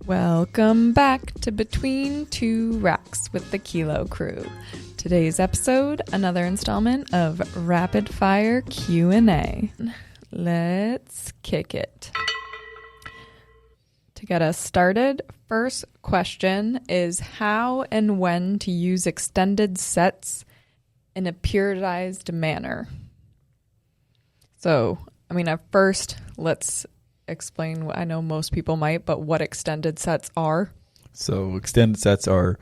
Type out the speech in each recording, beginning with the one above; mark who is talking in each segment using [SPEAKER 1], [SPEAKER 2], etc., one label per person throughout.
[SPEAKER 1] Welcome back to Between Two Racks with the Kilo Crew. Today's episode, another installment of Rapid Fire Q&A. Let's kick it. To get us started, first question is how and when to use extended sets in a periodized manner. So, at first, let's explain what I know most people might, but what extended sets are.
[SPEAKER 2] So extended sets are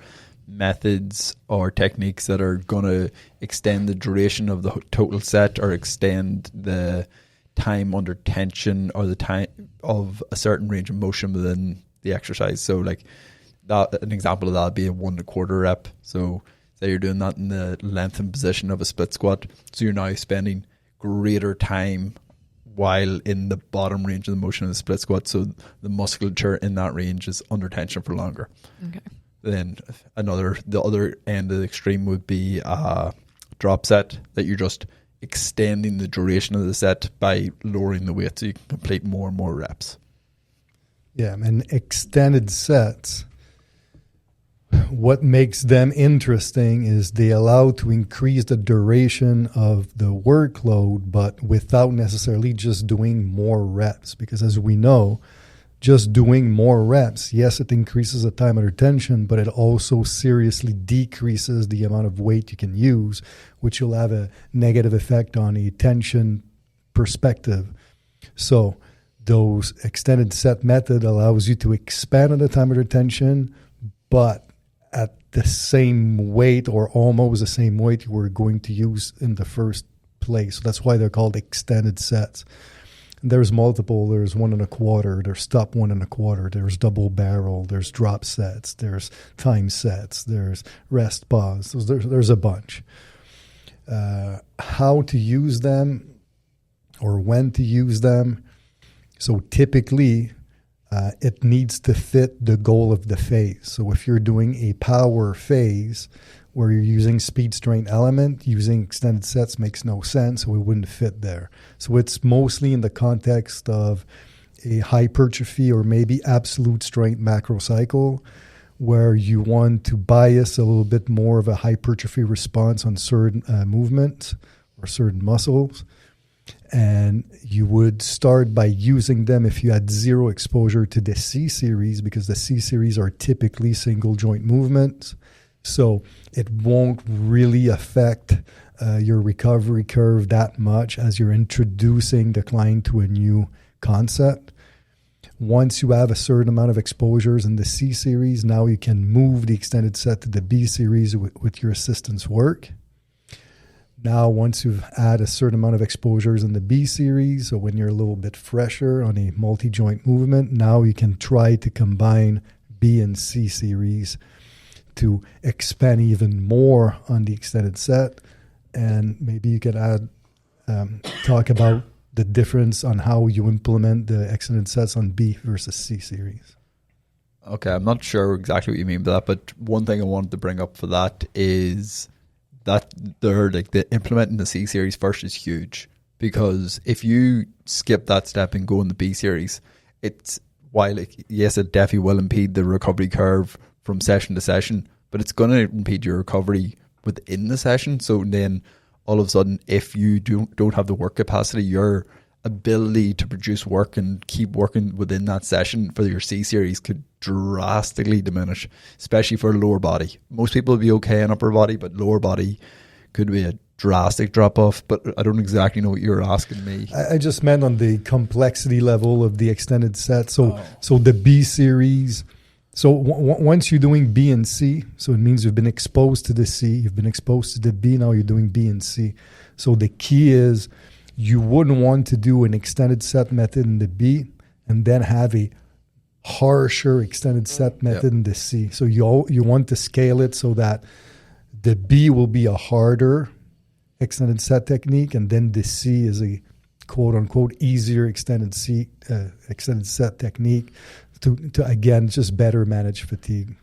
[SPEAKER 2] methods or techniques that are going to extend the duration of the total set or extend the time under tension or the time of a certain range of motion within the exercise. So like that, an example of that would be a 1 1/4 rep. So say you're doing that in the lengthened position of a split squat. So you're now spending greater time while in the bottom range of the motion of the split squat, so the musculature in that range is under tension for longer.
[SPEAKER 1] Okay.
[SPEAKER 2] Then the other end of the extreme would be a drop set, that you're just extending the duration of the set by lowering the weight so you can complete more and more reps.
[SPEAKER 3] Yeah, and extended sets, what makes them interesting is they allow to increase the duration of the workload, but without necessarily just doing more reps. Because as we know, just doing more reps, yes, it increases the time under tension, but it also seriously decreases the amount of weight you can use, which will have a negative effect on a tension perspective. So those extended set method allows you to expand on the time under tension, but at the same weight or almost the same weight you were going to use in the first place. So that's why they're called extended sets. And there's multiple. There's 1 1/4. There's stop 1 1/4. There's double barrel. There's drop sets. There's time sets. There's rest pause. So there's a bunch. How to use them or when to use them. So typically, it needs to fit the goal of the phase. So if you're doing a power phase where you're using speed strength element, using extended sets makes no sense, so it wouldn't fit there. So it's mostly in the context of a hypertrophy or maybe absolute strength macrocycle, where you want to bias a little bit more of a hypertrophy response on certain movements or certain muscles. And you would start by using them if you had zero exposure to the C series, because the C series are typically single joint movements. So it won't really affect your recovery curve that much as you're introducing the client to a new concept. Once you have a certain amount of exposures in the C series, now you can move the extended set to the B series with your assistance work. Now, once you've had a certain amount of exposures in the B series, so when you're a little bit fresher on a multi-joint movement, now you can try to combine B and C series to expand even more on the extended set. And maybe you could add, talk about the difference on how you implement the extended sets on B versus C series.
[SPEAKER 2] Okay, I'm not sure exactly what you mean by that, but one thing I wanted to bring up for that is that the implementing the C series first is huge, because if you skip that step and go in the B series, yes, it definitely will impede the recovery curve from session to session, but it's going to impede your recovery within the session. So then all of a sudden, if you don't have the work capacity, your ability to produce work and keep working within that session for your C series could drastically diminish, especially for lower body. Most people will be okay in upper body, but lower body could be a drastic drop off. But I don't exactly know what you're asking me.
[SPEAKER 3] I just meant on the complexity level of the extended set. So the B series. So once you're doing B and C, so it means you've been exposed to the C, you've been exposed to the B, now you're doing B and C. So the key is you wouldn't want to do an extended set method in the B and then have a harsher extended set method in the C. So you want to scale it so that the B will be a harder extended set technique, and then the C is a quote unquote easier extended set technique to again just better manage fatigue.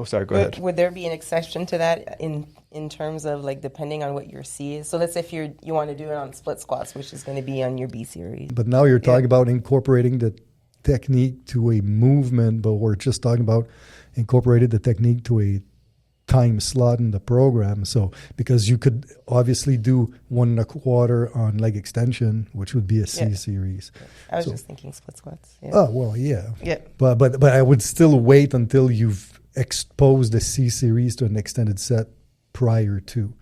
[SPEAKER 2] Sorry, go ahead.
[SPEAKER 4] Would there be an exception to that in terms of like depending on what your C is? So let's say if you want to do it on split squats, which is going to be on your B series.
[SPEAKER 3] But now you're talking about incorporating the technique to a movement, but we're just talking about incorporated the technique to a time slot in the program. So because you could obviously do 1 1/4 on leg extension, which would be a C series.
[SPEAKER 4] Yeah. I was just thinking split squats. Yeah.
[SPEAKER 3] Oh well, yeah.
[SPEAKER 4] Yeah.
[SPEAKER 3] But I would still wait until you've exposed the C series to an extended set prior to.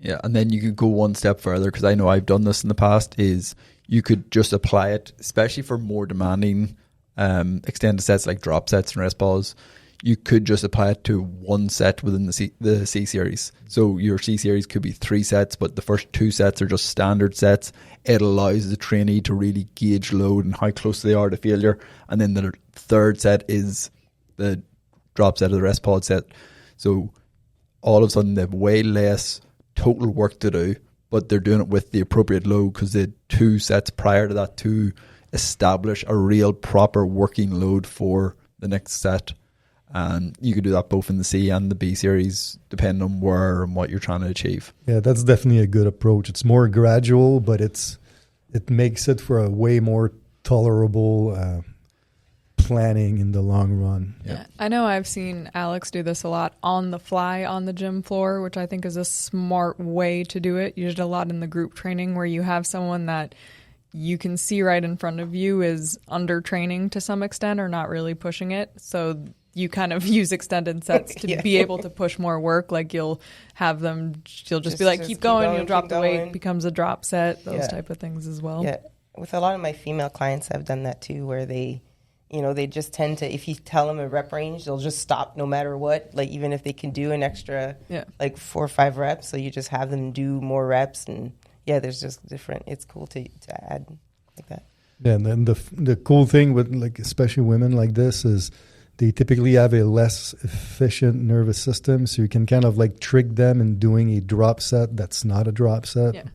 [SPEAKER 2] Yeah, and then you could go one step further, because I know I've done this in the past, is you could just apply it, especially for more demanding extended sets like drop sets and rest pause. You could just apply it to one set within the C series. So your C series could be 3 sets, but the first 2 sets are just standard sets. It allows the trainee to really gauge load and how close they are to failure. And then the third set is the drop set or the rest pause set. So all of a sudden they have way less total work to do, but they're doing it with the appropriate load, because they had 2 sets prior to that to establish a real proper working load for the next set. And you could do that both in the C and the B series, depending on where and what you're trying to achieve.
[SPEAKER 3] Yeah, that's definitely a good approach. It's more gradual, but it makes it for a way more tolerable planning in the long run.
[SPEAKER 1] Yeah. I know I've seen Alex do this a lot on the fly on the gym floor, which I think is a smart way to do it. You did a lot in the group training where you have someone that you can see right in front of you is under training to some extent or not really pushing it. So you kind of use extended sets to be able to push more work. Like you'll just be like, keep going, you'll drop the weight, it becomes a drop set, those type of things as well.
[SPEAKER 4] Yeah. With a lot of my female clients, I've done that too, where they just tend to, if you tell them a rep range, they'll just stop no matter what. Like even if they can do an extra, like 4 or 5 reps, so you just have them do more reps. And there's just different, it's cool to add like that.
[SPEAKER 3] Yeah, and then the cool thing with like especially women like this is they typically have a less efficient nervous system, so you can kind of like trick them in doing a drop set that's not a drop set,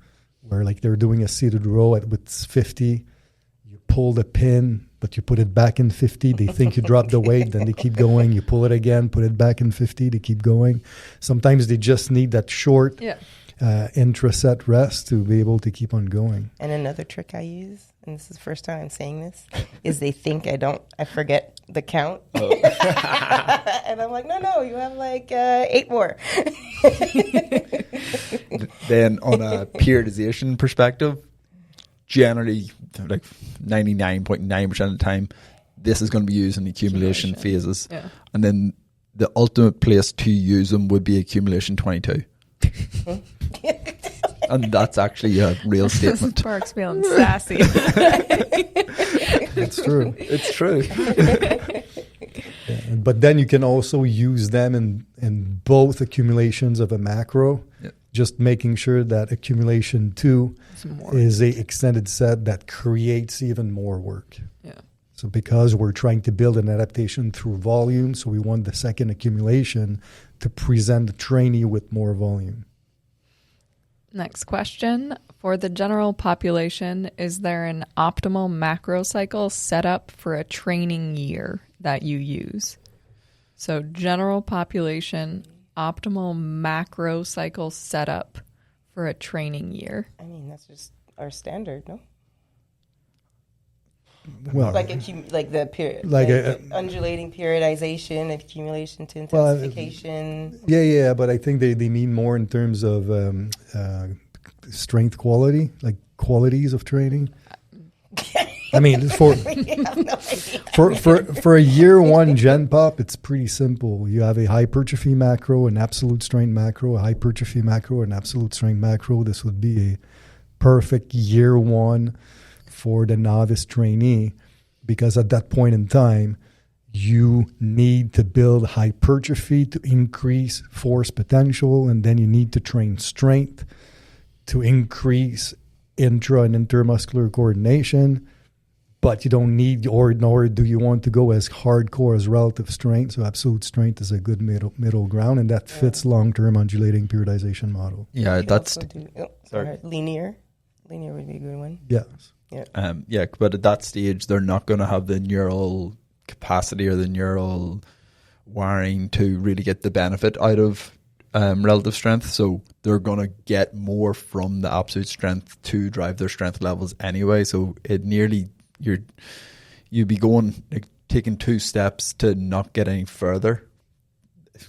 [SPEAKER 3] where like they're doing a seated row with 50, you pull the pin, but you put it back in 50. They think you dropped the weight, then they keep going. You pull it again, put it back in 50, they keep going. Sometimes they just need that short intra-set rest to be able to keep on going.
[SPEAKER 4] And another trick I use, and this is the first time I'm saying this, is they think I forget the count. Oh. And I'm like, no, you have like 8 more.
[SPEAKER 2] Then on a periodization perspective, generally like 99.9% of the time, this is going to be used in accumulation phases. Yeah. And then the ultimate place to use them would be accumulation 22. And that's actually a real statement.
[SPEAKER 1] Sparks feeling sassy.
[SPEAKER 3] It's true.
[SPEAKER 2] It's true.
[SPEAKER 3] But then you can also use them in both accumulations of a macro. Just making sure that accumulation 2 is a extended set that creates even more work.
[SPEAKER 1] Yeah.
[SPEAKER 3] So because we're trying to build an adaptation through volume, so we want the second accumulation to present the trainee with more volume.
[SPEAKER 1] Next question. For the general population, is there an optimal macrocycle set up for a training year that you use? So general population, optimal macrocycle setup for a training year.
[SPEAKER 4] I mean, that's just our standard, no?
[SPEAKER 3] Well,
[SPEAKER 4] like the period,
[SPEAKER 3] like
[SPEAKER 4] undulating periodization, accumulation to intensification.
[SPEAKER 3] Yeah, but I think they mean more in terms of strength quality, like qualities of training. I mean, for a year 1 gen pop, it's pretty simple. You have a hypertrophy macro, an absolute strength macro, a hypertrophy macro, an absolute strength macro. This would be a perfect year 1 for the novice trainee, because at that point in time, you need to build hypertrophy to increase force potential, and then you need to train strength to increase intra and intermuscular coordination. But you don't need, nor do you want to go as hardcore as relative strength. So absolute strength is a good middle ground, and that fits long-term undulating periodization model.
[SPEAKER 2] Yeah, that's
[SPEAKER 4] linear. Linear would be a good one.
[SPEAKER 3] Yes.
[SPEAKER 4] Yeah.
[SPEAKER 2] But at that stage, they're not going to have the neural capacity or the neural wiring to really get the benefit out of relative strength. So they're going to get more from the absolute strength to drive their strength levels anyway. So it nearly you'd be going, like, taking 2 steps to not get any further.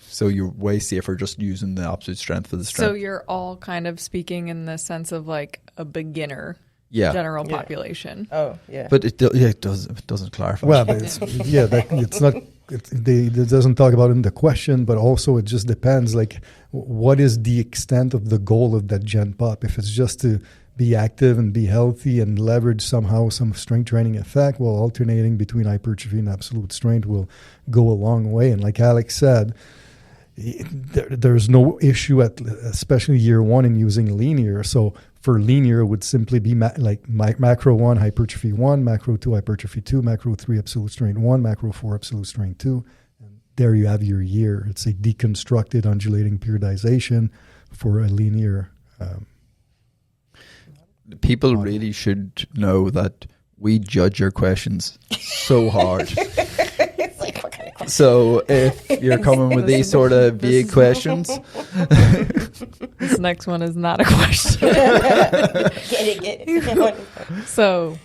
[SPEAKER 2] So you're way safer just using the absolute strength for the strength.
[SPEAKER 1] So you're all kind of speaking in the sense of like a beginner general population.
[SPEAKER 4] Oh, yeah.
[SPEAKER 2] But it doesn't clarify.
[SPEAKER 3] Well, but it's not. It doesn't talk about it in the question, but also it just depends. Like, what is the extent of the goal of that gen pop? If it's just to be active and be healthy and leverage somehow some strength training effect, well, alternating between hypertrophy and absolute strength will go a long way. And like Alex said, there's no issue especially year 1 in using linear. So for linear, it would simply be macro 1, hypertrophy 1, macro 2, hypertrophy 2, macro 3, absolute strength 1, macro 4, absolute strength 2. And there you have your year. It's a deconstructed undulating periodization for a linear.
[SPEAKER 2] People really should know that we judge your questions so hard.
[SPEAKER 4] It's like, what kind of question?
[SPEAKER 2] So if you're coming with these sort of vague questions,
[SPEAKER 1] This next one is not a question.
[SPEAKER 4] Get it.
[SPEAKER 1] So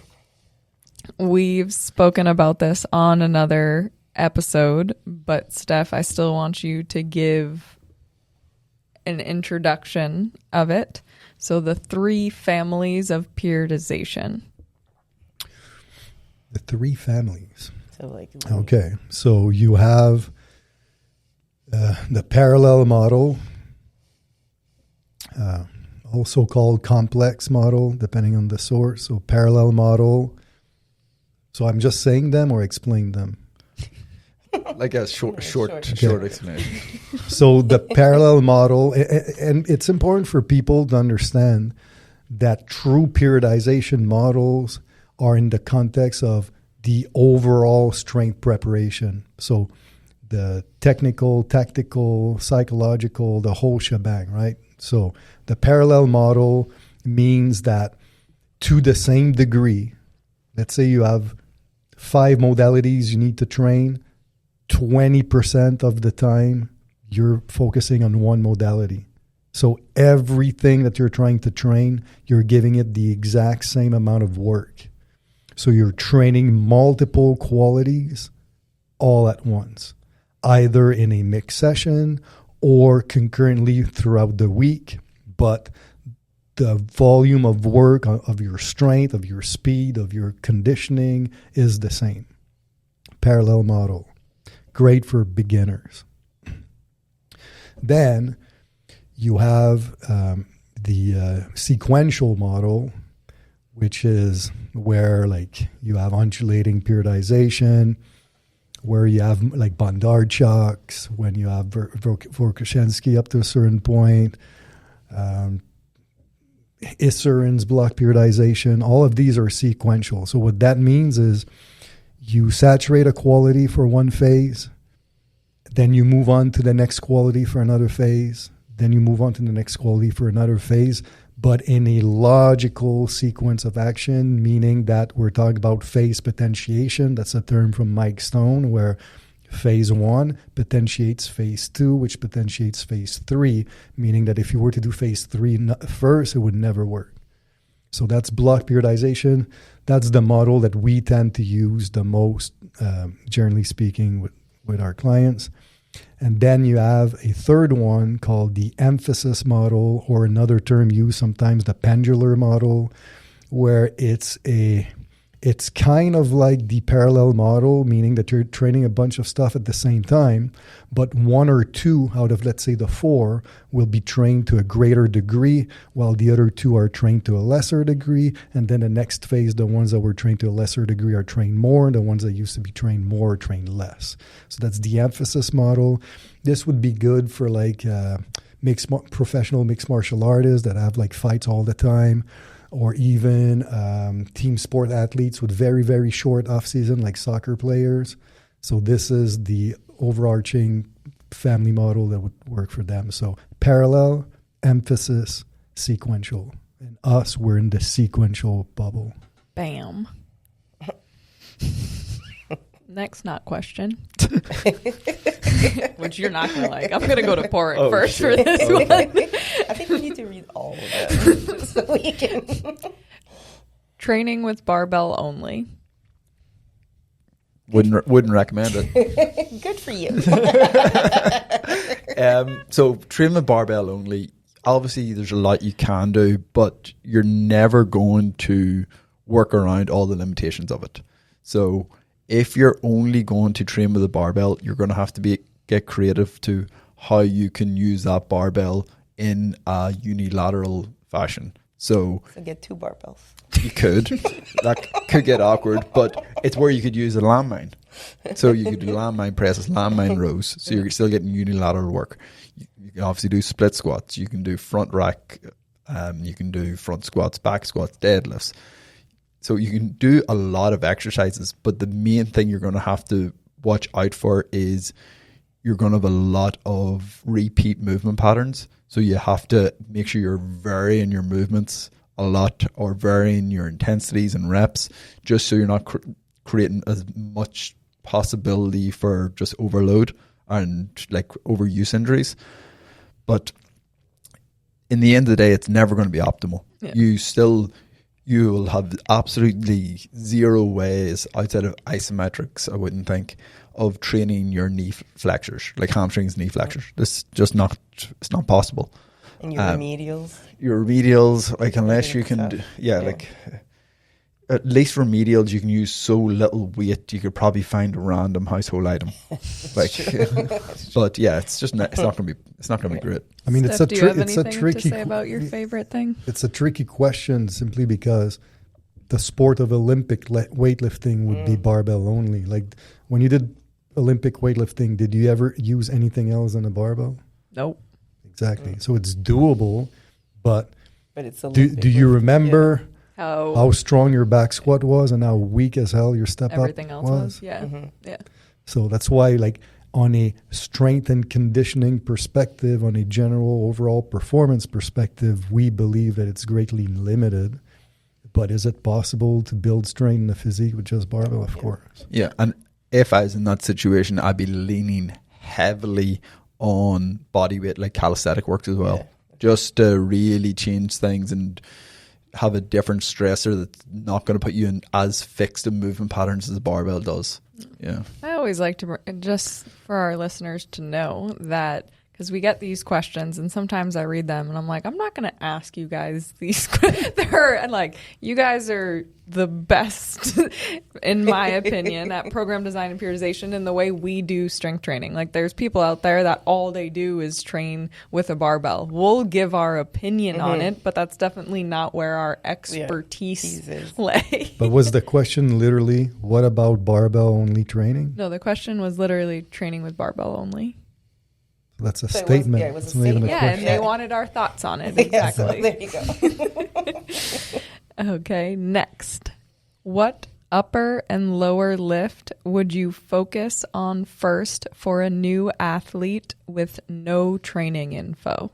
[SPEAKER 1] we've spoken about this on another episode, but Steph, I still want you to give an introduction of it. So the 3 families of periodization.
[SPEAKER 3] The 3 families.
[SPEAKER 4] So like,
[SPEAKER 3] Okay, so you have the parallel model, also called complex model, depending on the source. So parallel model. So I'm just saying them or explain them?
[SPEAKER 2] like a short explanation.
[SPEAKER 3] So the parallel model, and it's important for people to understand that true periodization models are in the context of the overall strength preparation. So the technical, tactical, psychological, the whole shebang, right? So the parallel model means that to the same degree, let's say you have 5 modalities you need to train, 20% of the time you're focusing on one modality. So everything that you're trying to train, you're giving it the exact same amount of work. So you're training multiple qualities all at once, either in a mixed session or concurrently throughout the week. But the volume of work, of your strength, of your speed, of your conditioning is the same. Parallel model. Great for beginners. Then you have the sequential model, which is where like you have undulating periodization, where you have like Bondarchuk's, when you have Vorkoshenski up to a certain point, Iserin's block periodization. All of these are sequential. So what that means is you saturate a quality for one phase, then you move on to the next quality for another phase, then you move on to the next quality for another phase, but in a logical sequence of action, meaning that we're talking about phase potentiation. That's a term from Mike Stone, where phase 1 potentiates phase 2, which potentiates phase 3, meaning that if you were to do phase 3 first, it would never work. So that's block periodization. That's the model that we tend to use the most, generally speaking, with our clients. And then you have a third one called the emphasis model, or another term used sometimes, the pendular model, where it's kind of like the parallel model, meaning that you're training a bunch of stuff at the same time, but 1 or 2 out of, let's say, the 4 will be trained to a greater degree, while the other 2 are trained to a lesser degree. And then the next phase, the ones that were trained to a lesser degree are trained more, and the ones that used to be trained more are trained less. So that's the emphasis model. This would be good for like professional mixed martial artists that have like fights all the time, or even team sport athletes with very, very short off-season, like soccer players. So this is the overarching family model that would work for them. So parallel, emphasis, sequential. And us, we're in the sequential bubble.
[SPEAKER 1] Bam. Next not question. Which you're not going to like. I'm going to go to Porritt first for this one.
[SPEAKER 4] I think we need to read all of them so we can.
[SPEAKER 1] Training with barbell only.
[SPEAKER 2] Wouldn't recommend it.
[SPEAKER 4] Good for you.
[SPEAKER 2] So train with barbell only. Obviously, there's a lot you can do, but you're never going to work around all the limitations of it. So if you're only going to train with a barbell, you're going to have to get creative to how you can use that barbell in a unilateral fashion. So
[SPEAKER 4] get 2 barbells.
[SPEAKER 2] You could. That could get awkward, but it's where you could use a landmine. So you could do landmine presses, landmine rows. So you're still getting unilateral work. You can obviously do split squats. You can do front rack. You can do front squats, back squats, deadlifts. So you can do a lot of exercises, but the main thing you're going to have to watch out for is you're going to have a lot of repeat movement patterns. So you have to make sure you're varying your movements a lot or varying your intensities and reps, just so you're not creating as much possibility for just overload and like overuse injuries. But in the end of the day, it's never going to be optimal. Yeah. You will have absolutely zero ways outside of isometrics, I wouldn't think, of training your knee flexors, like hamstrings, knee flexors. It's just not, it's not possible.
[SPEAKER 4] And your remedials?
[SPEAKER 2] Your remedials, like unless you can, like at least remedials, you can use so little weight, you could probably find a random household item. Like, but yeah, it's just not, it's not going to be great.
[SPEAKER 3] I mean,
[SPEAKER 1] Steph, do you have anything to say about your favorite thing?
[SPEAKER 3] It's a tricky question simply because the sport of Olympic weightlifting would be barbell only. Like when you did Olympic weightlifting, did you ever use anything else than a barbell?
[SPEAKER 1] Nope.
[SPEAKER 3] Exactly. So it's doable, but
[SPEAKER 4] it's
[SPEAKER 3] do you remember how strong your back squat was and how weak as hell your step
[SPEAKER 1] everything
[SPEAKER 3] up
[SPEAKER 1] else was? Yeah. Mm-hmm. Yeah.
[SPEAKER 3] So that's why, like, on a strength and conditioning perspective, on a general overall performance perspective, we believe that it's greatly limited. But is it possible to build strength in the physique with just barbell? Of course.
[SPEAKER 2] Yeah. And if I was in that situation, I'd be leaning heavily on body weight, like calisthenic works as well, just to really change things and have a different stressor that's not going to put you in as fixed a movement patterns as the barbell does. Yeah.
[SPEAKER 1] I always like to, just for our listeners to know that, because we get these questions and sometimes I read them and I'm like, I'm not going to ask you guys these questions. And like, you guys are the best, in my opinion, at program design and periodization in the way we do strength training. Like there's people out there that all they do is train with a barbell. We'll give our opinion on it, but that's definitely not where our expertise lay.
[SPEAKER 3] But was the question literally, what about barbell only training?
[SPEAKER 1] No, the question was literally training with barbell only.
[SPEAKER 3] That's a statement.
[SPEAKER 4] It was a statement.
[SPEAKER 1] And they wanted our thoughts on it. Exactly.
[SPEAKER 4] There you go.
[SPEAKER 1] Okay, next. What upper and lower lift would you focus on first for a new athlete with no training info?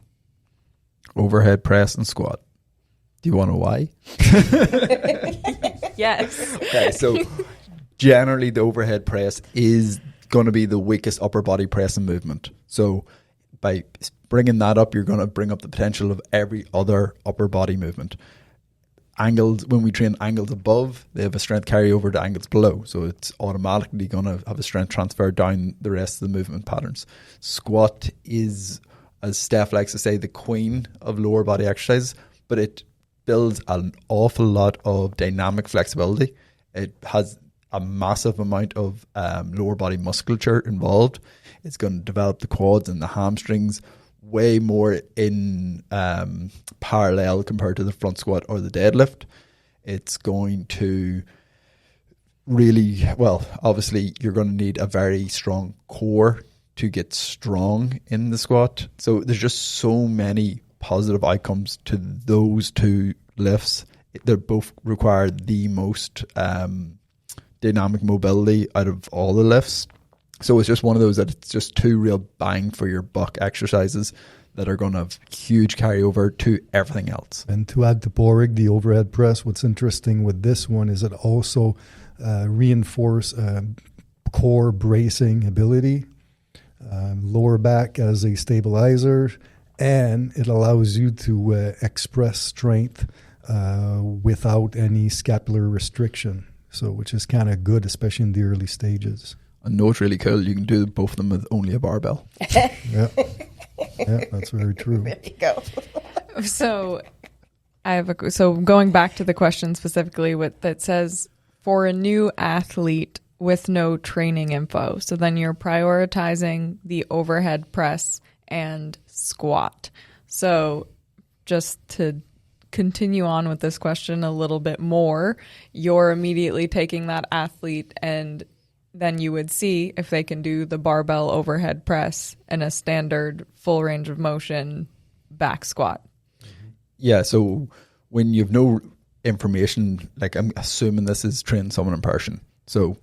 [SPEAKER 2] Overhead press and squat. Do you want to know why?
[SPEAKER 1] Yes.
[SPEAKER 2] Okay, so generally the overhead press is going to be the weakest upper body press and movement. So by bringing that up, you're going to bring up the potential of every other upper body movement. Angles, when we train angles above, they have a strength carryover to angles below. So it's automatically going to have a strength transfer down the rest of the movement patterns. Squat is, as Steph likes to say, the queen of lower body exercises, but it builds an awful lot of dynamic flexibility. It has a massive amount of lower body musculature involved. It's going to develop the quads and the hamstrings way more in parallel compared to the front squat or the deadlift. It's going to really, well, obviously you're going to need a very strong core to get strong in the squat. So there's just so many positive outcomes to those two lifts. They both require the most dynamic mobility out of all the lifts. So it's just one of those that it's just two real bang for your buck exercises that are going to have huge carryover to everything else.
[SPEAKER 3] And to add to Porig, the overhead press, what's interesting with this one is it also reinforce core bracing ability, lower back as a stabilizer, and it allows you to express strength without any scapular restriction. So, which is kind of good, especially in the early stages.
[SPEAKER 2] I know it's really cool. You can do both of them with only a barbell.
[SPEAKER 3] Yeah, that's very true.
[SPEAKER 4] There you go.
[SPEAKER 1] So so going back to the question specifically, that says for a new athlete with no training info. So then you're prioritizing the overhead press and squat. So just to continue on with this question a little bit more, you're immediately taking that athlete and then you would see if they can do the barbell overhead press and a standard full range of motion back squat.
[SPEAKER 2] Yeah, so when you have no information, like I'm assuming this is training someone in person. So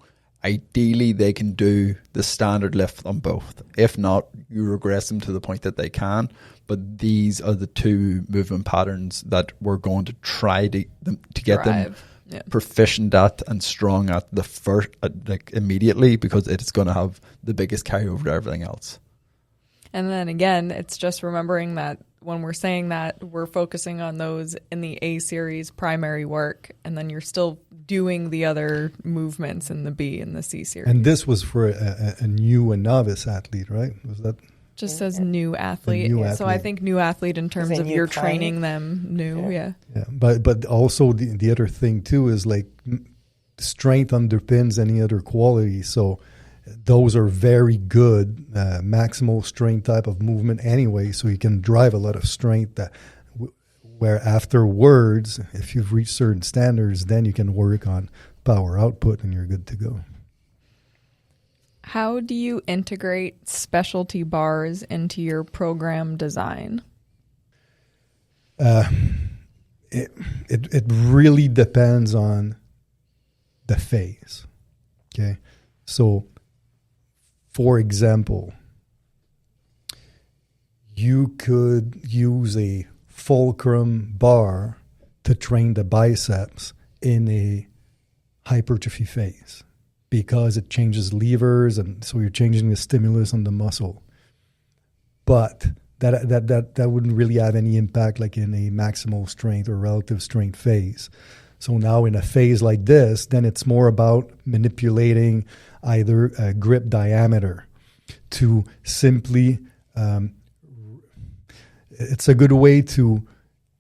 [SPEAKER 2] ideally they can do the standard lift on both. If not, you regress them to the point that they can. But these are the two movement patterns that we're going to try to get them proficient at and strong at the first, like immediately, because it's going to have the biggest carryover to everything else.
[SPEAKER 1] And then again, it's just remembering that when we're saying that, we're focusing on those in the A series primary work, and then you're still doing the other movements in the B and the C series.
[SPEAKER 3] And this was for a new and novice athlete, right? Was that?
[SPEAKER 1] Just says new athlete. So I think new athlete in terms of you're training them new. Yeah.
[SPEAKER 3] But also the other thing too is like strength underpins any other quality. So those are very good maximal strength type of movement anyway. So you can drive a lot of strength where afterwards, if you've reached certain standards, then you can work on power output and you're good to go.
[SPEAKER 1] How do you integrate specialty bars into your program design?
[SPEAKER 3] It really depends on the phase. Okay, so for example, you could use a fulcrum bar to train the biceps in a hypertrophy phase, because it changes levers, and so you're changing the stimulus on the muscle. But that wouldn't really have any impact like in a maximal strength or relative strength phase. So now in a phase like this, then it's more about manipulating either a grip diameter to simply, it's a good way to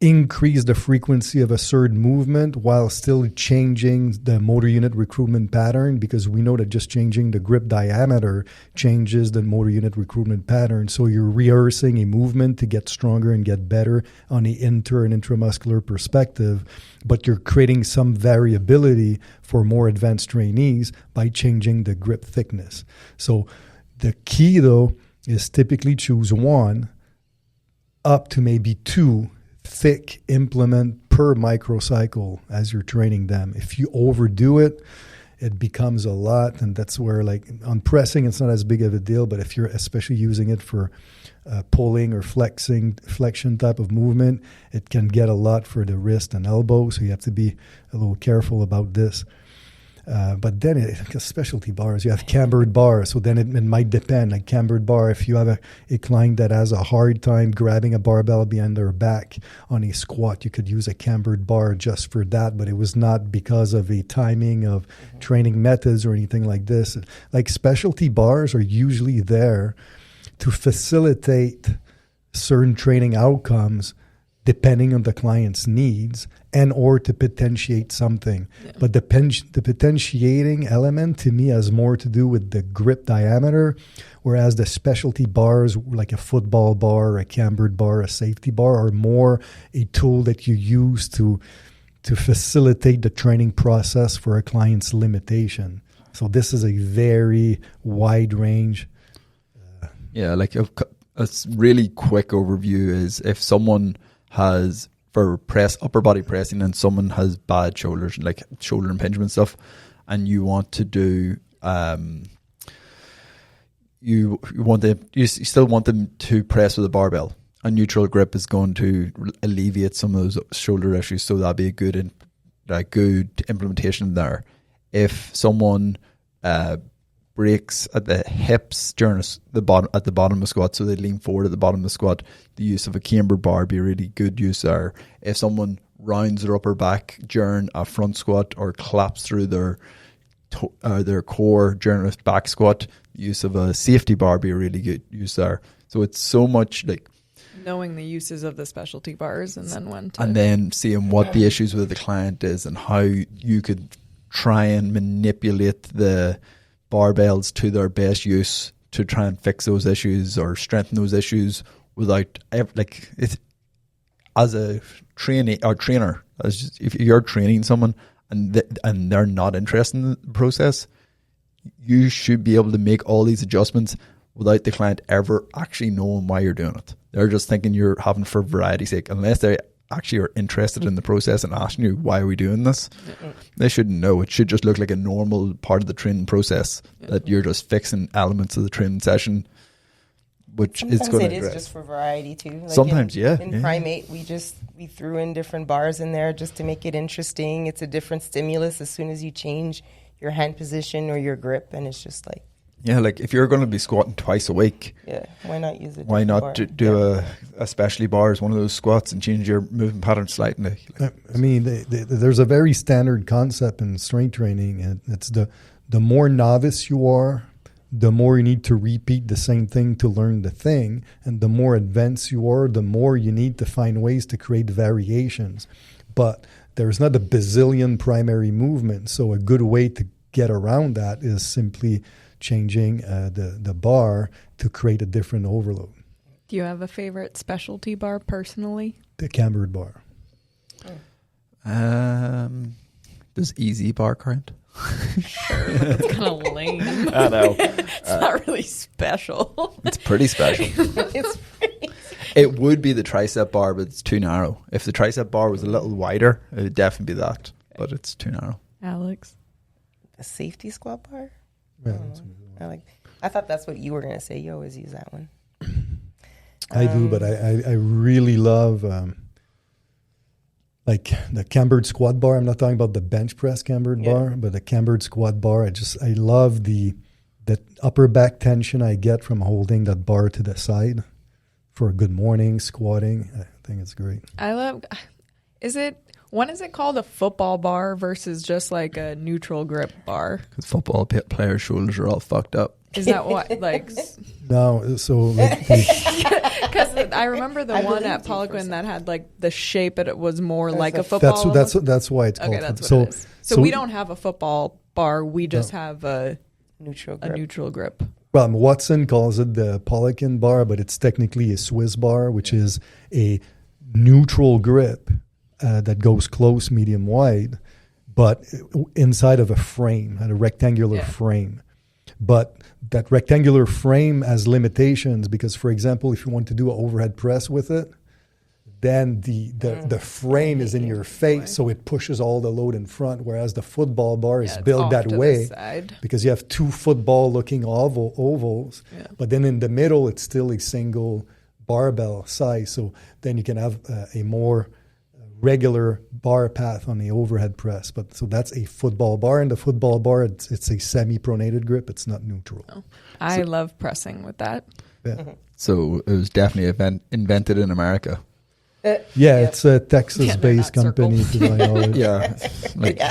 [SPEAKER 3] increase the frequency of a certain movement while still changing the motor unit recruitment pattern, because we know that just changing the grip diameter changes the motor unit recruitment pattern. So you're rehearsing a movement to get stronger and get better on the inter and intramuscular perspective, but you're creating some variability for more advanced trainees by changing the grip thickness. So the key though is typically choose one up to maybe two thick implement per microcycle as you're training them. If you overdo it, it becomes a lot, and that's where, like, on pressing it's not as big of a deal, but if you're especially using it for pulling or flexion type of movement, it can get a lot for the wrist and elbow, so you have to be a little careful about this. But then specialty bars, you have cambered bars, so then it might depend. Like cambered bar, if you have a client that has a hard time grabbing a barbell behind their back on a squat, you could use a cambered bar just for that, but it was not because of a timing of training methods or anything like this. Like specialty bars are usually there to facilitate certain training outcomes depending on the client's needs and or to potentiate something. Yeah. But the potentiating element to me has more to do with the grip diameter, whereas the specialty bars like a football bar, a cambered bar, a safety bar are more a tool that you use to facilitate the training process for a client's limitation. So this is a very wide range.
[SPEAKER 2] Like a really quick overview is if someone has for upper body pressing and someone has bad shoulders, like shoulder impingement stuff, and you want to do you still want them to press with a barbell. A neutral grip is going to alleviate some of those shoulder issues, so that'd be a good implementation there. If someone breaks at the hips during the bottom of the squat, so they lean forward at the bottom of the squat, the use of a camber bar be a really good use there. If someone rounds their upper back during a front squat or claps through their core during a back squat. Use of a safety bar be a really good use there. So it's so much like
[SPEAKER 1] knowing the uses of the specialty bars and then when to...
[SPEAKER 2] And then seeing what the issues with the client is and how you could try and manipulate the barbells to their best use to try and fix those issues or strengthen those issues without, like, it's, as a trainer, if you're training someone and they're not interested in the process, you should be able to make all these adjustments without the client ever actually knowing why you're doing it. They're just thinking you're having for variety's sake, unless they actually are interested in the process and asking you, why are we doing this? They shouldn't know. It should just look like a normal part of the training process that you're just fixing elements of the training session, which
[SPEAKER 4] sometimes
[SPEAKER 2] is going to
[SPEAKER 4] is just for variety too. Like
[SPEAKER 2] sometimes,
[SPEAKER 4] in primate, we threw in different bars in there just to make it interesting. It's a different stimulus as soon as you change your hand position or your grip, and it's just like,
[SPEAKER 2] yeah, like if you're going to be squatting twice a week,
[SPEAKER 4] why not use it?
[SPEAKER 2] Why not do a specialty bar as one of those squats and change your movement pattern slightly?
[SPEAKER 3] I mean, there's a very standard concept in strength training, and it's the more novice you are, the more you need to repeat the same thing to learn the thing, and the more advanced you are, the more you need to find ways to create variations. But there's not a bazillion primary movements, so a good way to get around that is simply changing the bar to create a different overload.
[SPEAKER 1] Do you have a favorite specialty bar personally?
[SPEAKER 3] The cambered bar.
[SPEAKER 2] Does easy bar count?
[SPEAKER 1] Sure, but it's kind of lame.
[SPEAKER 2] I know.
[SPEAKER 1] It's not really special.
[SPEAKER 2] It's pretty special. It would be the tricep bar, but it's too narrow. If the tricep bar was a little wider, it would definitely be that, but it's too narrow.
[SPEAKER 1] Alex?
[SPEAKER 4] A safety squat bar?
[SPEAKER 3] Yeah,
[SPEAKER 4] I thought that's what you were going to say. You always use that one.
[SPEAKER 3] I do, but I really love like the cambered squat bar. I'm not talking about the bench press cambered bar, but the cambered squat bar. I love the upper back tension I get from holding that bar to the side for a good morning squatting. I think it's great.
[SPEAKER 1] When is it called a football bar versus just like a neutral grip bar?
[SPEAKER 2] Because football players' shoulders are all fucked up.
[SPEAKER 1] Is that what, like...
[SPEAKER 3] No, so... Like
[SPEAKER 1] because I remember the one at Poliquin that had like the shape, but it was more like a football.
[SPEAKER 3] That's why it's called.
[SPEAKER 1] Okay, that's what it is. So we don't have a football bar. We just have a neutral grip.
[SPEAKER 3] Well, Watson calls it the Poliquin bar, but it's technically a Swiss bar, which is a neutral grip that goes close, medium, wide, but inside of a frame, at a rectangular frame. But that rectangular frame has limitations because, for example, if you want to do an overhead press with it, then the frame is in your face, so it pushes all the load in front, whereas the football bar is built that way because you have two football-looking ovals, but then in the middle, it's still a single barbell size. So then you can have a more regular bar path on the overhead press. But so that's a football bar, and the football bar, it's a semi-pronated grip. It's not neutral.
[SPEAKER 1] Oh, I love pressing with that.
[SPEAKER 3] Yeah.
[SPEAKER 2] So it was definitely invented in America.
[SPEAKER 3] It's a Texas-based company.
[SPEAKER 2] Yeah. Like,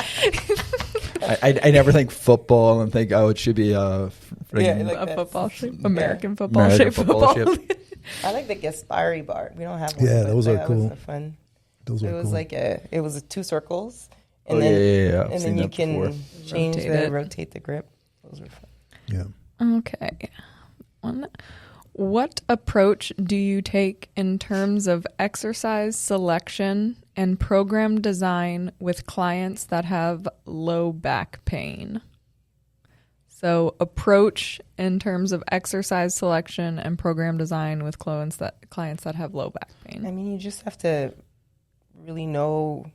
[SPEAKER 2] I never think football and think, it should be a
[SPEAKER 1] football shape. American football shape.
[SPEAKER 4] I like the Gaspari bar. We don't have one.
[SPEAKER 3] Yeah, those are cool.
[SPEAKER 4] Was fun.
[SPEAKER 3] Those
[SPEAKER 4] it was
[SPEAKER 3] cool.
[SPEAKER 4] it was 2 circles, and
[SPEAKER 2] and
[SPEAKER 4] then you can change rotate the grip. Those were fun.
[SPEAKER 3] Yeah.
[SPEAKER 1] Okay. What approach do you take in terms of exercise selection and program design with clients that have low back pain? So approach in terms of exercise selection and program design with clients that have low back pain.
[SPEAKER 4] I mean, you just have to really know.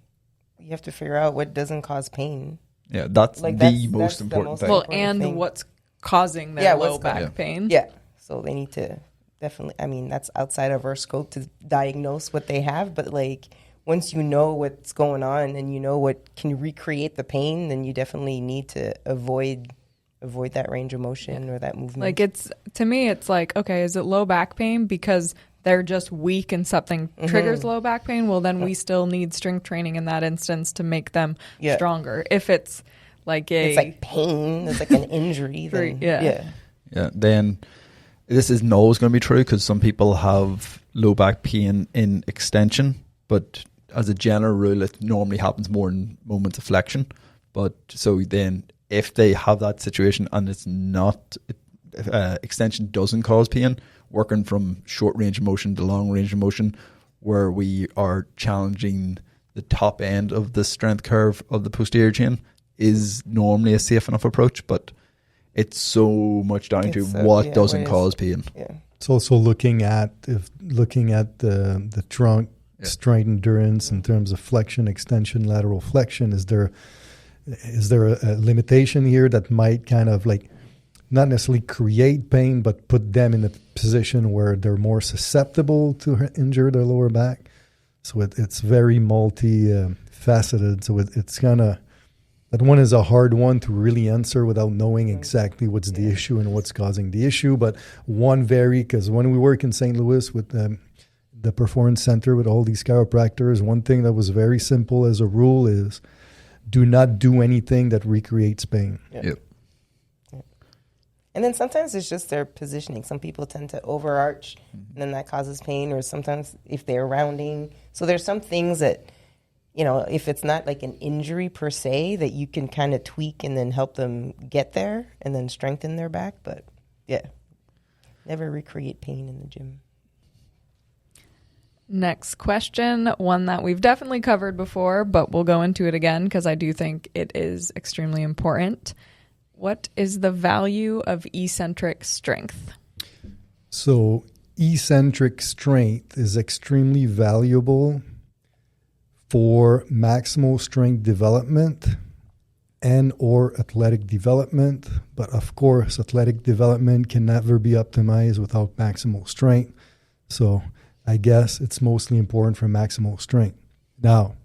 [SPEAKER 4] You have to figure out what doesn't cause pain.
[SPEAKER 2] Yeah, that's the most important thing.
[SPEAKER 1] Well, and what's causing their low back pain.
[SPEAKER 4] Yeah, so they need to definitely. I mean, that's outside of our scope to diagnose what they have. But like, once you know what's going on and you know what can recreate the pain, then you definitely need to avoid that range of motion or that movement.
[SPEAKER 1] Like to me, it's like, okay, is it low back pain because they're just weak and something triggers low back pain, well, then we still need strength training in that instance to make them stronger. If it's like
[SPEAKER 4] it's like pain, it's like an injury. Then,
[SPEAKER 2] then this isn't always going to be true because some people have low back pain in extension, but as a general rule, it normally happens more in moments of flexion. But so then if they have that situation and it's not, extension doesn't cause pain, working from short range of motion to long range of motion, where we are challenging the top end of the strength curve of the posterior chain, is normally a safe enough approach. But it's so much down to what doesn't cause pain.
[SPEAKER 3] Yeah. It's also looking at the trunk strength endurance in terms of flexion, extension, lateral flexion. Is there a limitation here that might kind of like not necessarily create pain, but put them in a position where they're more susceptible to injure their lower back? So it's very multi-faceted. So it's kind of, that one is a hard one to really answer without knowing exactly what's the issue and what's causing the issue. But because when we work in St. Louis with the Performance Center with all these chiropractors, one thing that was very simple as a rule is do not do anything that recreates pain.
[SPEAKER 2] Yep.
[SPEAKER 4] And then sometimes it's just their positioning. Some people tend to overarch, and then that causes pain, or sometimes if they're rounding. So there's some things that, if it's not like an injury per se, that you can kind of tweak and then help them get there and then strengthen their back. But never recreate pain in the gym.
[SPEAKER 1] Next question, one that we've definitely covered before, but we'll go into it again because I do think it is extremely important. What is the value of eccentric strength?
[SPEAKER 3] So eccentric strength is extremely valuable for maximal strength development and or athletic development. But of course, athletic development can never be optimized without maximal strength. So I guess it's mostly important for maximal strength. Now,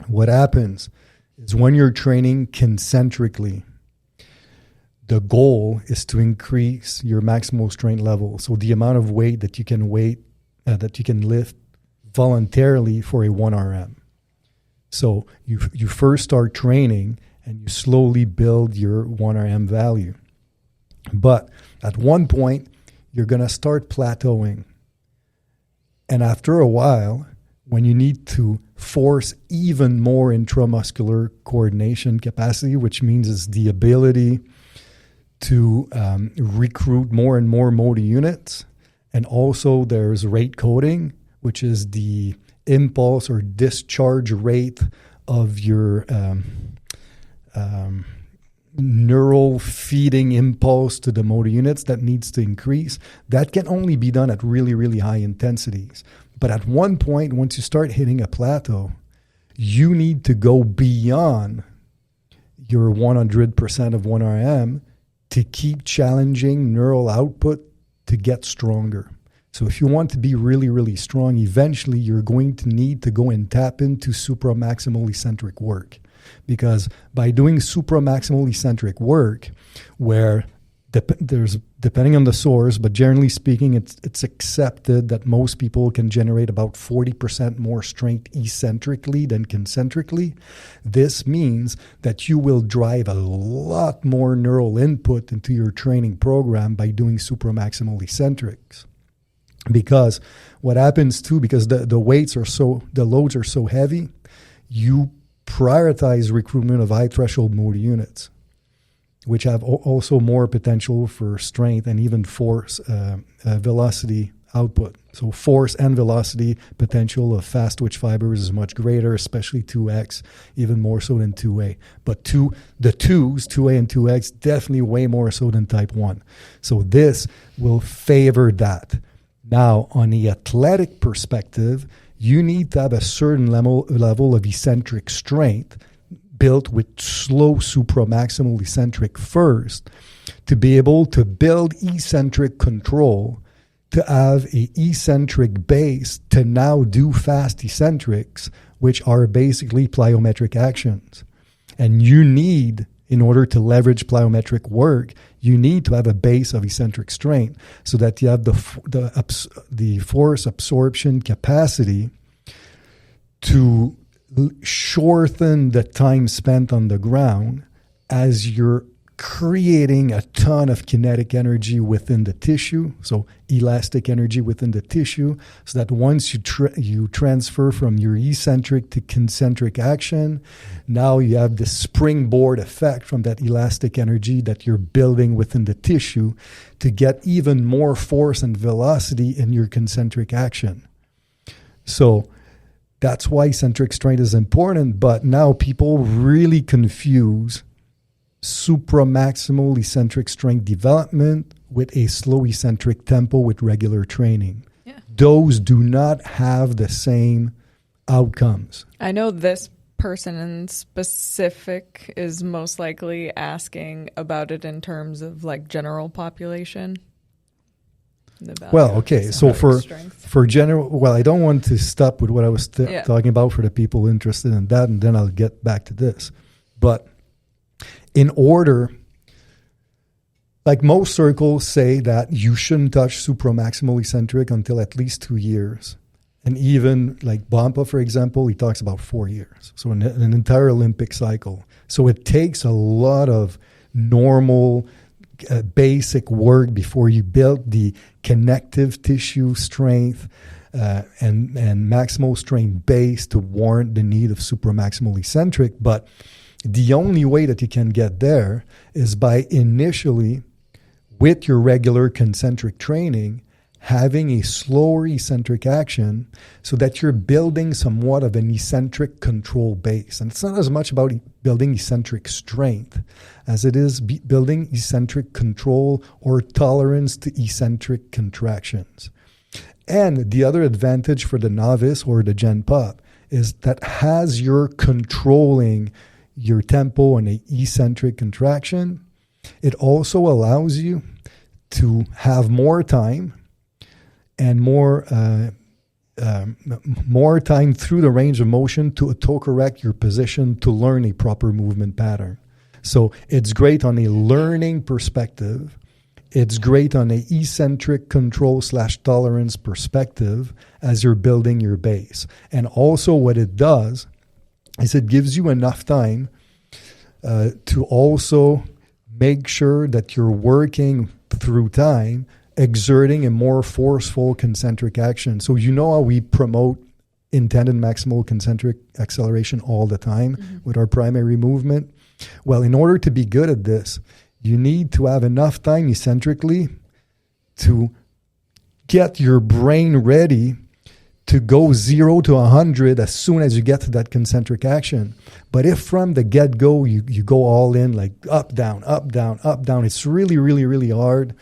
[SPEAKER 3] what happens is when you're training concentrically, the goal is to increase your maximal strength level. So the amount of weight that you can lift voluntarily for a 1RM. So you first start training and you slowly build your 1RM value. But at one point, you're going to start plateauing. And after a while, when you need to force even more intramuscular coordination capacity, which means it's the ability to recruit more and more motor units. And also there's rate coding, which is the impulse or discharge rate of your neural feeding impulse to the motor units that needs to increase. That can only be done at really, really high intensities. But at one point, once you start hitting a plateau, you need to go beyond your 100% of 1RM to keep challenging neural output to get stronger. So if you want to be really, really strong, eventually you're going to need to go and tap into supramaximal eccentric work. Because by doing supramaximal eccentric work, where there's, depending on the source, but generally speaking, it's accepted that most people can generate about 40% more strength eccentrically than concentrically. This means that you will drive a lot more neural input into your training program by doing supramaximal eccentrics. Because what happens too, because the loads are so heavy, you prioritize recruitment of high threshold motor units, which have also more potential for strength and even force velocity output. So force and velocity potential of fast twitch fibers is much greater, especially 2X, even more so than 2A. But the 2A and 2X, definitely way more so than type 1. So this will favor that. Now, on the athletic perspective, you need to have a certain level of eccentric strength built with slow supramaximal eccentric first to be able to build eccentric control, to have a eccentric base to now do fast eccentrics, which are basically plyometric actions. And you need in order to leverage plyometric work, you need to have a base of eccentric strength so that you have the force absorption capacity to shorten the time spent on the ground as you're creating a ton of kinetic energy within the tissue, so elastic energy within the tissue, so that once you transfer from your eccentric to concentric action, now you have the springboard effect from that elastic energy that you're building within the tissue to get even more force and velocity in your concentric action. So that's why eccentric strength is important, but now people really confuse supramaximal eccentric strength development with a slow eccentric tempo with regular training.
[SPEAKER 1] Yeah.
[SPEAKER 3] Those do not have the same outcomes.
[SPEAKER 1] I know this person in specific is most likely asking about it in terms of like general population.
[SPEAKER 3] Well, okay, so for general, well, I don't want to stop with what I was talking about for the people interested in that, and then I'll get back to this. But in order, like most circles say that you shouldn't touch supramaximal eccentric until at least 2 years. And even like Bompa, for example, he talks about 4 years. So an entire Olympic cycle. So it takes a lot of normal, basic work before you build the connective tissue strength and maximal strength base to warrant the need of supramaximal eccentric. But the only way that you can get there is by initially, with your regular concentric training, having a slower eccentric action so that you're building somewhat of an eccentric control base. And it's not as much about building eccentric strength as it is building eccentric control or tolerance to eccentric contractions. And the other advantage for the novice or the gen pop is that as you're controlling your tempo and an eccentric contraction, it also allows you to have more time and more time through the range of motion to autocorrect your position to learn a proper movement pattern. So it's great on a learning perspective. It's great on a eccentric control / tolerance perspective as you're building your base. And also what it does is it gives you enough time to also make sure that you're working through time, exerting a more forceful concentric action. So you know how we promote intended maximal concentric acceleration all the time with our primary movement? Well, in order to be good at this, you need to have enough time eccentrically to get your brain ready to go 0 to 100 as soon as you get to that concentric action. But if from the get-go you go all in, like up, down, up, down, up, down, it's really, really, really hard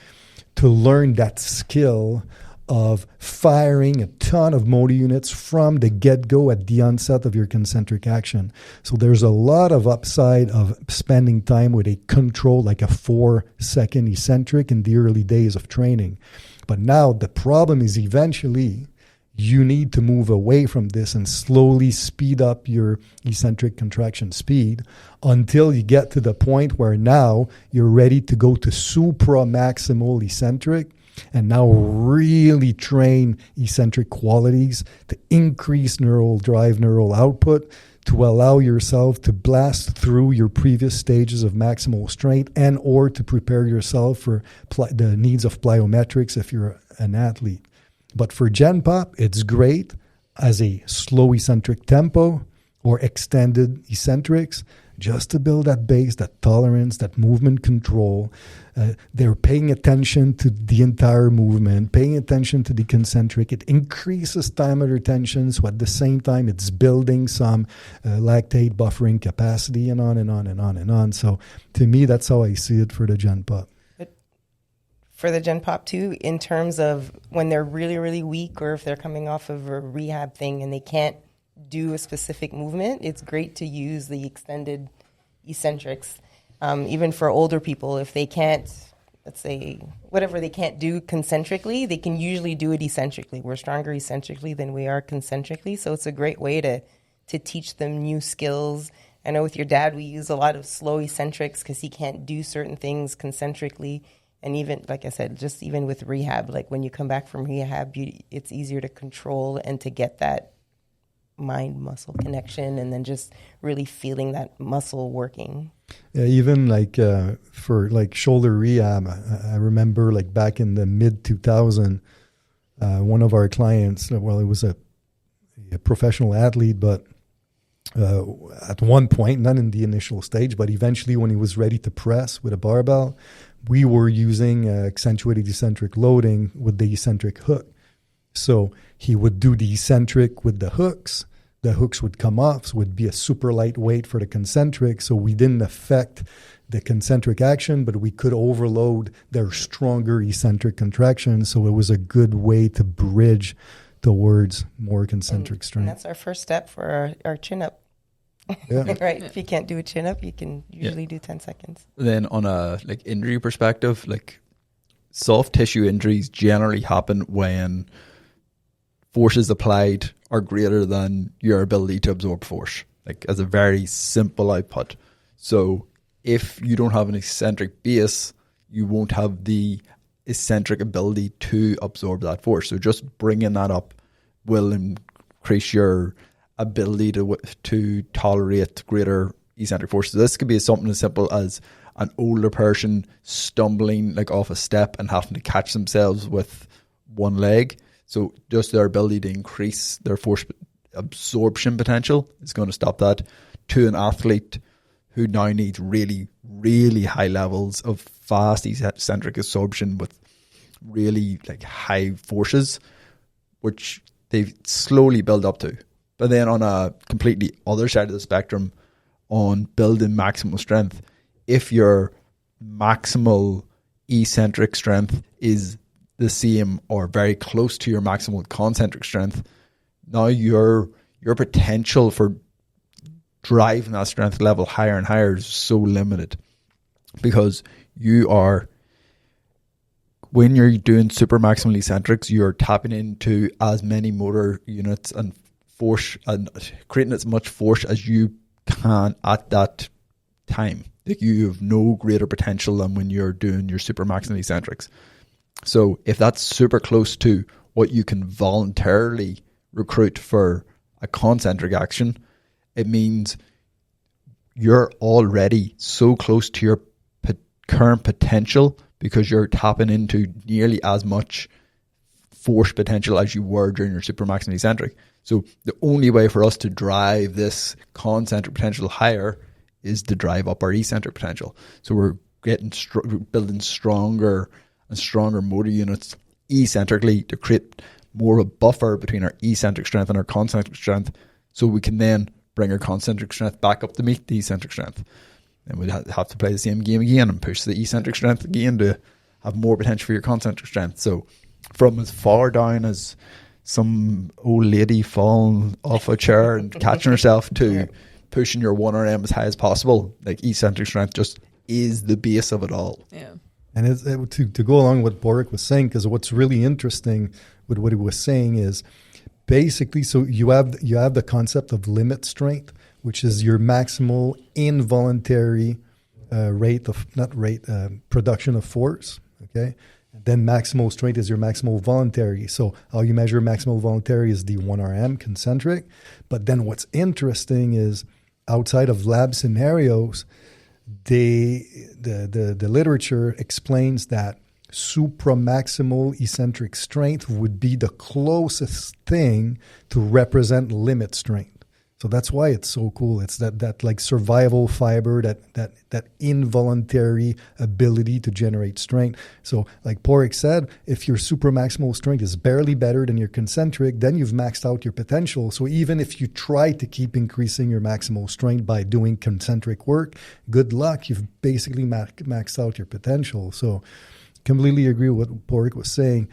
[SPEAKER 3] to learn that skill of firing a ton of motor units from the get-go at the onset of your concentric action. So there's a lot of upside of spending time with a control, like a 4-second eccentric in the early days of training. But now the problem is eventually you need to move away from this and slowly speed up your eccentric contraction speed until you get to the point where now you're ready to go to supramaximal eccentric and now really train eccentric qualities to increase neural drive, neural output, to allow yourself to blast through your previous stages of maximal strength and or to prepare yourself for the needs of plyometrics if you're an athlete. But for Gen Pop, it's great as a slow eccentric tempo or extended eccentrics just to build that base, that tolerance, that movement control. They're paying attention to the entire movement, paying attention to the concentric. It increases time under tension, so at the same time, it's building some lactate buffering capacity and on and on and on and on. So to me, that's how I see it for the Gen Pop.
[SPEAKER 4] For the Gen Pop too, in terms of when they're really, really weak or if they're coming off of a rehab thing and they can't do a specific movement, it's great to use the extended eccentrics. Even for older people, if they can't, let's say, whatever they can't do concentrically, they can usually do it eccentrically. We're stronger eccentrically than we are concentrically, so it's a great way to teach them new skills I know with your dad, we use a lot of slow eccentrics because he can't do certain things concentrically. And even, like I said, just even with rehab, like when you come back from rehab, it's easier to control and to get that mind-muscle connection and then just really feeling that muscle working.
[SPEAKER 3] Yeah, even like for like shoulder rehab, I remember like back in the mid-2000, one of our clients, well, it was a professional athlete, but at one point, not in the initial stage, but eventually when he was ready to press with a barbell, we were using accentuated eccentric loading with the eccentric hook. So he would do the eccentric with the hooks. The hooks would come off, so it would be a super lightweight for the concentric. So we didn't affect the concentric action, but we could overload their stronger eccentric contractions. So it was a good way to bridge towards more concentric strength.
[SPEAKER 4] And that's our first step for our chin up.
[SPEAKER 3] Yeah.
[SPEAKER 4] Right. If you can't do a chin up, you can usually do 10 seconds.
[SPEAKER 2] Then on a like injury perspective, like soft tissue injuries generally happen when forces applied are greater than your ability to absorb force, like as a very simple output. So if you don't have an eccentric base, you won't have the eccentric ability to absorb that force. So just bringing that up will increase your ability to tolerate greater eccentric force. So this could be something as simple as an older person stumbling like off a step and having to catch themselves with one leg. So just their ability to increase their force absorption potential is going to stop that. To an athlete who now needs really, really high levels of fast eccentric absorption with really like high forces, which they slowly build up to. But then on a completely other side of the spectrum, on building maximal strength, if your maximal eccentric strength is the same or very close to your maximal concentric strength, now your potential for driving that strength level higher and higher is so limited, because when you're doing super maximal eccentrics, you're tapping into as many motor units and force and creating as much force as you can at that time. Like you have no greater potential than when you're doing your super maximal eccentrics. So if that's super close to what you can voluntarily recruit for a concentric action, it means you're already so close to your current potential because you're tapping into nearly as much force potential as you were during your super maximal eccentric. So the only way for us to drive this concentric potential higher is to drive up our eccentric potential. So we're building stronger and stronger motor units eccentrically to create more of a buffer between our eccentric strength and our concentric strength, so we can then bring our concentric strength back up to meet the eccentric strength. And we'd have to play the same game again and push the eccentric strength again to have more potential for your concentric strength. So from as far down as some old lady falling off a chair and catching herself to pushing your 1RM as high as possible, like eccentric strength just is the base of it all.
[SPEAKER 1] Yeah.
[SPEAKER 3] And to go along with what Boric was saying, because what's really interesting with what he was saying is basically, so you have the concept of limit strength, which is your maximal involuntary production of force. Okay. And then maximal strength is your maximal voluntary. So how you measure maximal voluntary is the 1RM concentric. But then what's interesting is outside of lab scenarios, the literature explains that supramaximal eccentric strength would be the closest thing to represent limit strength. So that's why it's so cool. It's that like survival fiber, that involuntary ability to generate strength. So like Porik said, if your supramaximal strength is barely better than your concentric, then you've maxed out your potential. So even if you try to keep increasing your maximal strength by doing concentric work, good luck. You've basically maxed out your potential. So completely agree with what Porik was saying.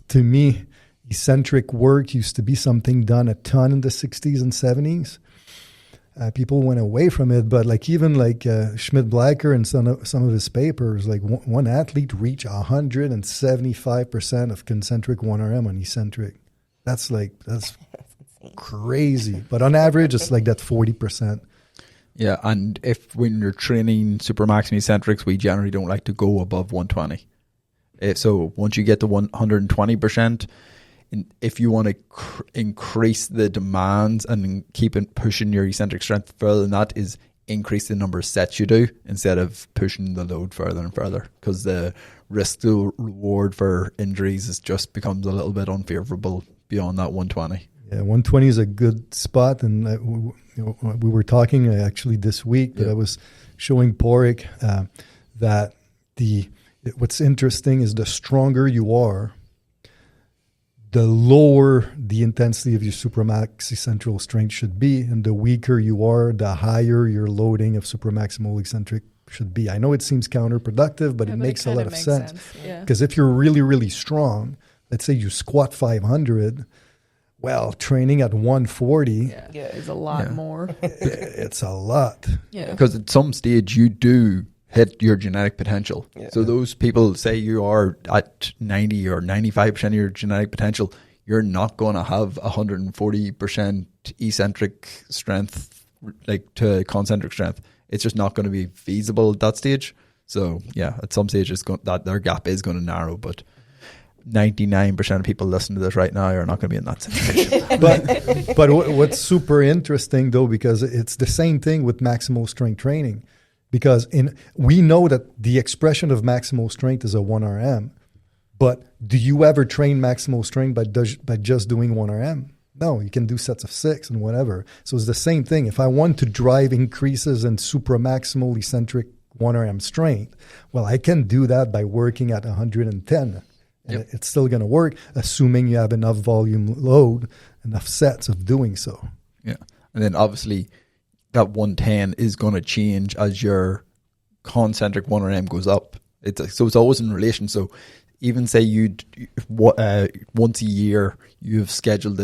[SPEAKER 3] To me, eccentric work used to be something done a ton in the 60s and 70s. People went away from it, but like even like Schmidt-Blacker and some of his papers, like one athlete reached 175% of concentric 1RM on eccentric. That's crazy. But on average, it's like that 40%.
[SPEAKER 2] Yeah, and when you're training super maximum eccentrics, we generally don't like to go above 120. So once you get to 120%, if you want to increase the demands and keep pushing your eccentric strength further than that, is increase the number of sets you do instead of pushing the load further and further, because the risk to reward for injuries just becomes a little bit unfavorable beyond that 120.
[SPEAKER 3] Yeah, 120 is a good spot, and we were talking actually this week that I was showing Porik that what's interesting is the stronger you are, the lower the intensity of your supramax eccentric strength should be, and the weaker you are, the higher your loading of supramaximal eccentric should be. I know it seems counterproductive, but it makes a lot of sense. Because if you're really, really strong, let's say you squat 500, well, training at 140
[SPEAKER 1] is a lot more.
[SPEAKER 3] It's a lot.
[SPEAKER 1] Yeah.
[SPEAKER 2] Because at some stage you do hit your genetic potential. Yeah. So those people, say you are at 90 or 95% of your genetic potential, you're not going to have 140% eccentric strength, like to concentric strength. It's just not going to be feasible at that stage. So yeah, at some stage that their gap is going to narrow, but 99% of people listening to this right now are not going to be in that situation.
[SPEAKER 3] but what's super interesting though, because it's the same thing with maximal strength training, because we know that the expression of maximal strength is a 1RM, but do you ever train maximal strength by just doing 1RM? No, you can do sets of 6 and whatever. So it's the same thing. If I want to drive increases in supramaximal eccentric 1RM strength, well, I can do that by working at 110. And it's still going to work, assuming you have enough volume load, enough sets of doing so.
[SPEAKER 2] Yeah. And then obviously that 110 is going to change as your concentric 1RM goes up. So it's always in relation. So even say once a year you've scheduled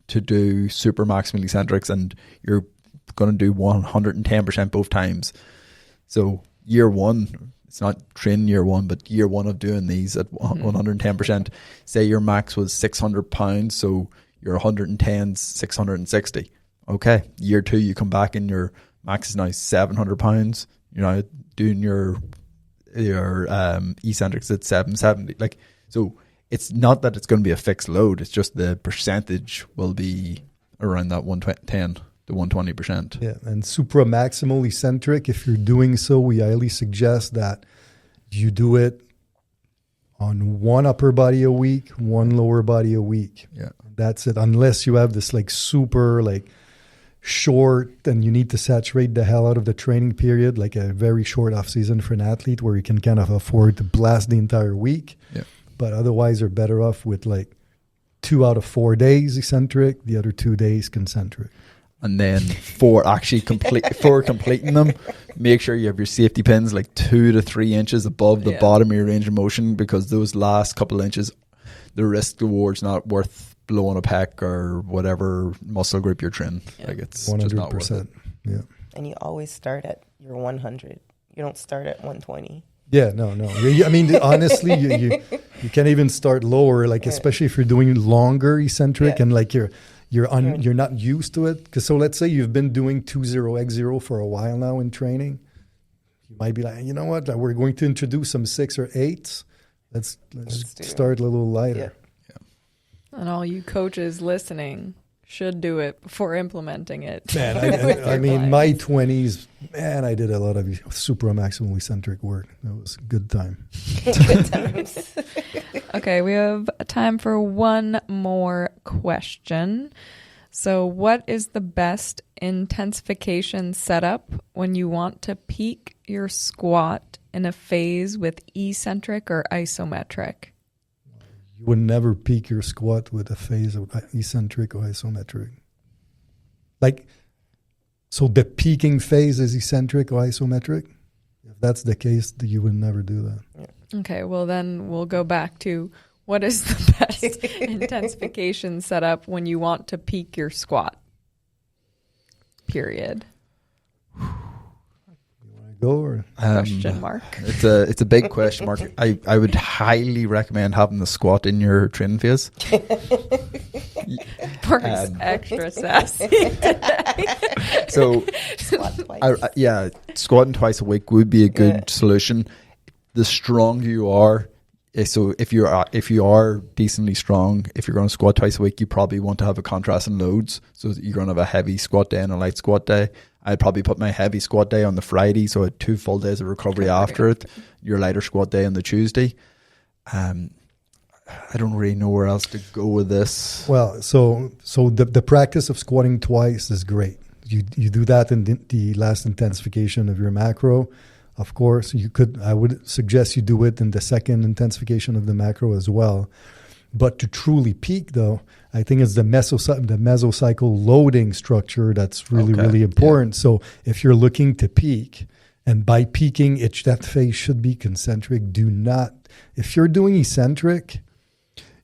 [SPEAKER 2] to do super maximal eccentrics and you're going to do 110% both times. So year one, it's not training year one, but year one of doing these at 110%. Say your max was 600 pounds, so your 110's 660. Okay, year two you come back and your max is now 700 pounds. You're now doing your eccentrics at 770. Like, so it's not that it's going to be a fixed load. It's just the percentage will be around that 110 to 120%.
[SPEAKER 3] Yeah, and supramaximal eccentric, if you're doing so, we highly suggest that you do it on one upper body a week, one lower body a week.
[SPEAKER 2] Yeah,
[SPEAKER 3] that's it. Unless you have this like super like short and you need to saturate the hell out of the training period, like a very short off season for an athlete where you can kind of afford to blast the entire week.
[SPEAKER 2] Yeah.
[SPEAKER 3] But otherwise, you're better off with like 2 out of 4 days eccentric, the other 2 days concentric.
[SPEAKER 2] And then for completing them, make sure you have your safety pins like 2 to 3 inches above the bottom of your range of motion, because those last couple of inches, the risk reward's not worth blowing a pec or whatever muscle group you're training. Yeah. Like it's 100%. Just not worth it.
[SPEAKER 3] Yeah.
[SPEAKER 4] And you always start at your 100. You don't start at 120.
[SPEAKER 3] Yeah, no. I mean, honestly, you can't even start lower, like especially if you're doing longer eccentric and like you're not used to it. Because so let's say you've been doing 2-0x0 for a while now in training. You might be like, you know what, we're going to introduce some 6 or 8s. Let's start a little lighter.
[SPEAKER 1] Yeah. And all you coaches listening should do it before implementing it.
[SPEAKER 3] Man, I mean, my 20s, man, I did a lot of supramaximal eccentric work. That was a good time.
[SPEAKER 4] Good times.
[SPEAKER 1] Okay, we have time for one more question. So what is the best intensification setup when you want to peak your squat in a phase with eccentric or isometric?
[SPEAKER 3] You would never peak your squat with a phase of eccentric or isometric. Like, so the peaking phase is eccentric or isometric? If that's the case, you would never do that.
[SPEAKER 4] Yeah.
[SPEAKER 1] Okay, well then we'll go back to what is the best intensification setup when you want to peak your squat? Period.
[SPEAKER 3] Go or
[SPEAKER 1] question mark?
[SPEAKER 2] It's a big question mark. I would highly recommend having the squat in your training phase.
[SPEAKER 1] Park's extra sassy today.
[SPEAKER 2] So,
[SPEAKER 4] Squat twice.
[SPEAKER 2] yeah, squatting twice a week would be a good solution. The stronger you are, so if you are decently strong, if you're going to squat twice a week, you probably want to have a contrast in loads. So you're going to have a heavy squat day and a light squat day. I'd probably put my heavy squat day on the Friday, so I had 2 full days of recovery after it. Your lighter squat day on the Tuesday. I don't really know where else to go with this.
[SPEAKER 3] Well, so the practice of squatting twice is great. You do that in the last intensification of your macro. Of course, I would suggest you do it in the second intensification of the macro as well. But to truly peak, though, I think it's the mesocycle loading structure that's really important. Yeah. So if you're looking to peak, and by peaking, that phase should be concentric. If you're doing eccentric,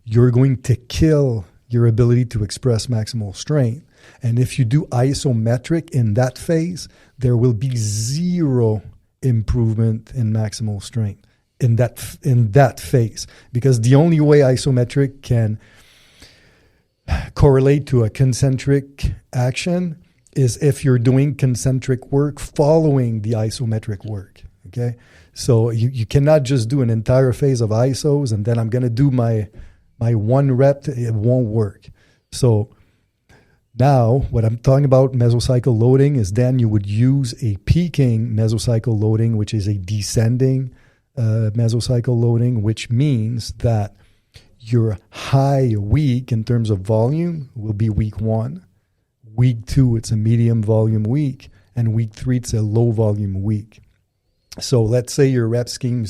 [SPEAKER 3] you're going to kill your ability to express maximal strength. And if you do isometric in that phase, there will be zero improvement in maximal strength in that phase, because the only way isometric can correlate to a concentric action is if you're doing concentric work following the isometric work. Okay, so you cannot just do an entire phase of isos and then I'm going to do my 1 rep. It won't work. So now, what I'm talking about mesocycle loading is then you would use a peaking mesocycle loading, which is a descending mesocycle loading, which means that your high week in terms of volume will be week 1. Week 2, it's a medium volume week. And week 3, it's a low volume week. So let's say your rep scheme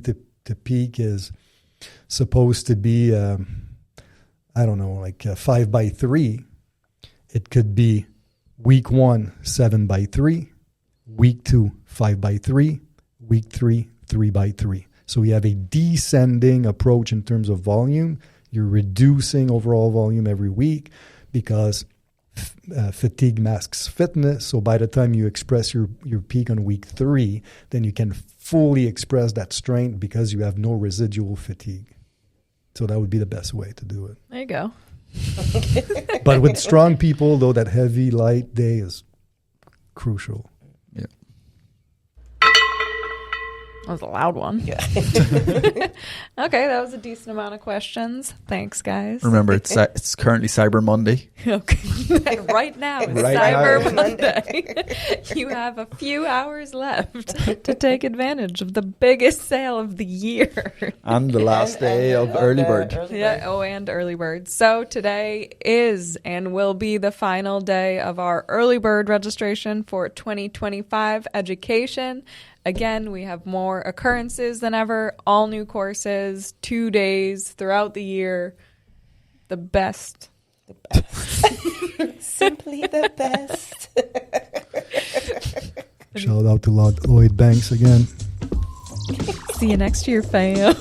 [SPEAKER 3] to peak is supposed to be, 5 by 3. It could be week 1, 7 by 3, week 2, 5 by 3, week 3, 3 by 3. So we have a descending approach in terms of volume. You're reducing overall volume every week because fatigue masks fitness. So by the time you express your peak on week 3, then you can fully express that strength because you have no residual fatigue. So that would be the best way to do it.
[SPEAKER 1] There you go.
[SPEAKER 3] But with strong people, though, that heavy light day is crucial.
[SPEAKER 2] Yeah.
[SPEAKER 1] That was a loud one.
[SPEAKER 4] Yeah.
[SPEAKER 1] Okay, that was a decent amount of questions. Thanks, guys.
[SPEAKER 2] Remember, it's currently Cyber Monday.
[SPEAKER 1] Okay. Right now, it's Cyber Monday. You have a few hours left to take advantage of the biggest sale of the year.
[SPEAKER 2] And the last day of Early Bird.
[SPEAKER 1] And Early Bird. So today is and will be the final day of our Early Bird registration for 2025 education. Again, we have more occurrences than ever, all new courses, 2 days throughout the year. The best.
[SPEAKER 4] The best. Simply the best.
[SPEAKER 3] Shout out to Lloyd Banks again.
[SPEAKER 1] See you next year, fam.